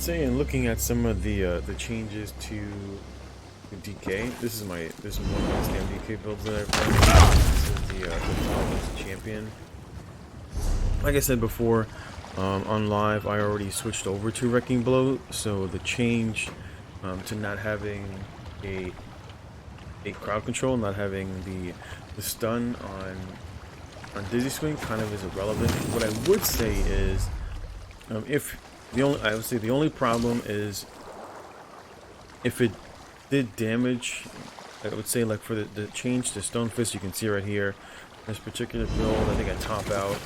would say, in looking at some of the changes to the DK, this is one of the StamDK builds that I've run. This is the Flawless Champion. Like I said before, on live, I already switched over to Wrecking Blow, so the change to not having a crowd control, not having the stun on Dizzy Swing kind of is irrelevant. What I would say is, I would say the only problem is if it did damage. I would say, like, for the change to Stone Fist, you can see right here, this particular build, I think I top out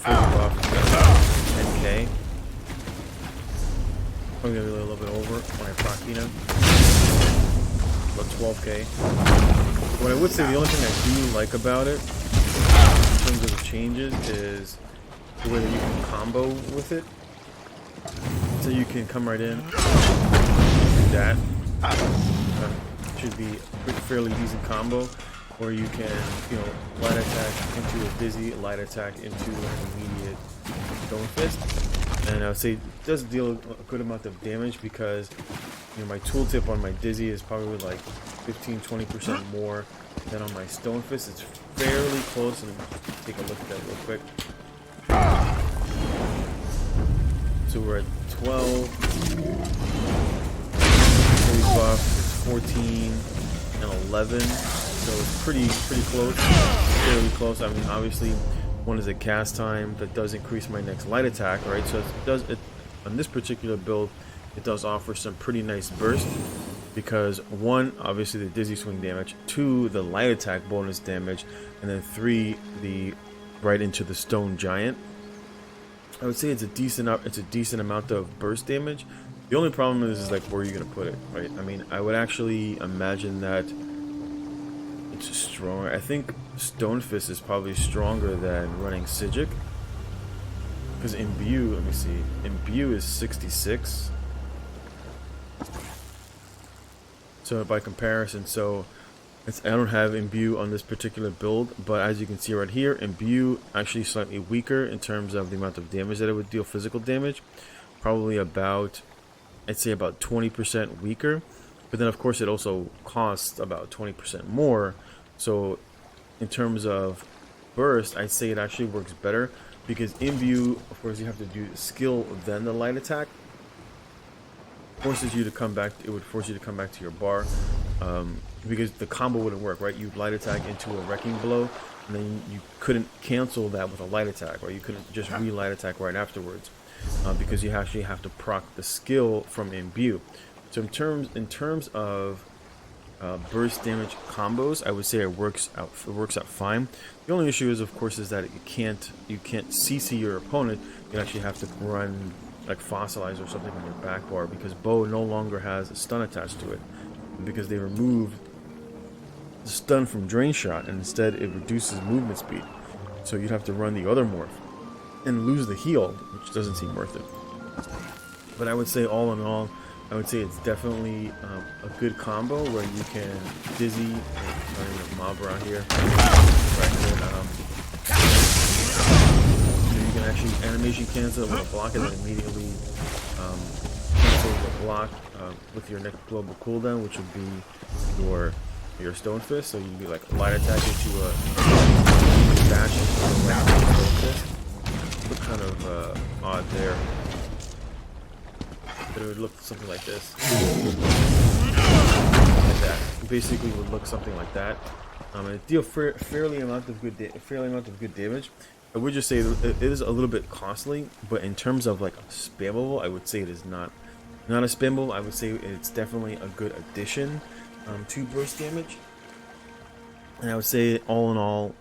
full buff 10k. Probably a little bit over when I proc Kina. About 12k. What I would say, the only thing I do like about it, in terms of the changes, is the way that you can combo with it. So you can come right in, do that. Should be a fairly decent combo, or you can, light attack into a Dizzy, light attack into an immediate Stone Fist. And I would say it does deal a good amount of damage because, my tooltip on my Dizzy is probably like 15-20% more than on my Stone Fist. It's fairly close, and take a look at that real quick. So we're at 12. Fully buff. 14 and 11, so it's pretty close, fairly close. I mean, obviously, one is a cast time that does increase my next light attack, right? So on this particular build, it does offer some pretty nice burst because one, obviously the Dizzy Swing damage, two, the light attack bonus damage, and then three, the right into the Stone Giant. I would say it's a decent amount of burst damage. The only problem is like, where are you going to put it, right? I mean, I would actually imagine that it's stronger. I think Stone Fist is probably stronger than running Sigic. Because Imbue, let me see, Imbue is 66. So by comparison, I don't have Imbue on this particular build, but as you can see right here, Imbue actually slightly weaker in terms of the amount of damage that it would deal, physical damage. Probably about, I'd say about 20% weaker, but then of course it also costs about 20% more. So in terms of burst, I'd say it actually works better because Imbue, of course, you have to do skill then the light attack. It would force you to come back to your bar, because the combo wouldn't work, right? You'd light attack into a Wrecking Blow, and then you couldn't cancel that with a light attack, or you couldn't just re-light attack right afterwards. Because you actually have to proc the skill from Imbue. So in terms of burst damage combos, I would say it works out fine. The only issue is, of course, is that you can't CC your opponent. You actually have to run like Fossilize or something on your back bar because Bow no longer has a stun attached to it because they removed the stun from Drain Shot, and instead it reduces movement speed. So you'd have to run the other morph and lose the heal, which doesn't seem worth it. But I would say, all in all, I would say it's definitely a good combo where you can Dizzy, running a mob around here, you can actually animation cancel with a block and then immediately cancel the block with your next global cooldown, which would be your Stone Fist. So you'd be like light attack into a dash into a Stone Fist. Look kind of odd there, but it would look something like this. Like that. Basically, would look something like that. And it deal fairly amount of good damage. I would just say it is a little bit costly, but in terms of like spammable, I would say it is not a spammable. I would say it's definitely a good addition to burst damage. And I would say, all in all,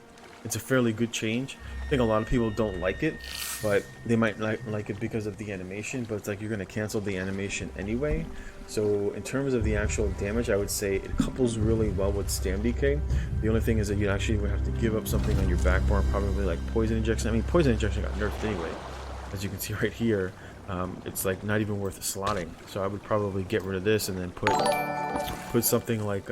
it's a fairly good change. I think a lot of people don't like it, but they might like it because of the animation, but it's like you're going to cancel the animation anyway. So in terms of the actual damage, I would say it couples really well with StamDK. The only thing is that you actually would have to give up something on your back bar, probably like Poison Injection. I mean, Poison Injection got nerfed anyway. As you can see right here, it's like not even worth slotting. So I would probably get rid of this and then put something like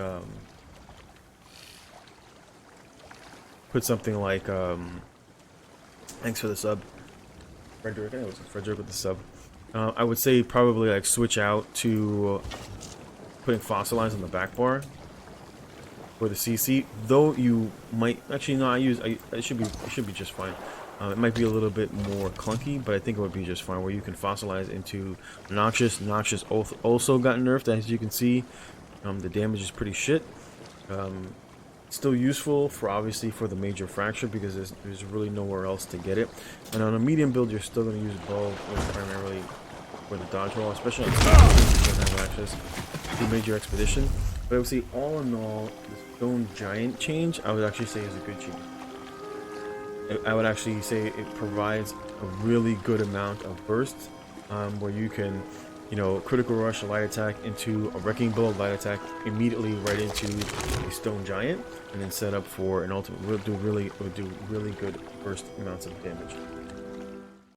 thanks for the sub, Frederick. I know it was Frederick with the sub. I would say probably like switch out to putting Fossilize on the back bar for the CC. Though you might actually no, it should be just fine. It might be a little bit more clunky, but I think it would be just fine. Where you can fossilize into Noxious. Noxious also got nerfed, as you can see. The damage is pretty shit. Still useful for obviously for the major fracture because there's really nowhere else to get it. And on a medium build, you're still going to use bow primarily for the dodge roll, especially on Stone because you have access to major expedition. But I would say all in all, the Stone Giant change I would actually say is a good change. I would actually say it provides a really good amount of bursts where you can, you know, critical rush a light attack into a wrecking blow, light attack immediately right into a Stone Giant, and then set up for an ultimate. It would do really good burst amounts of damage.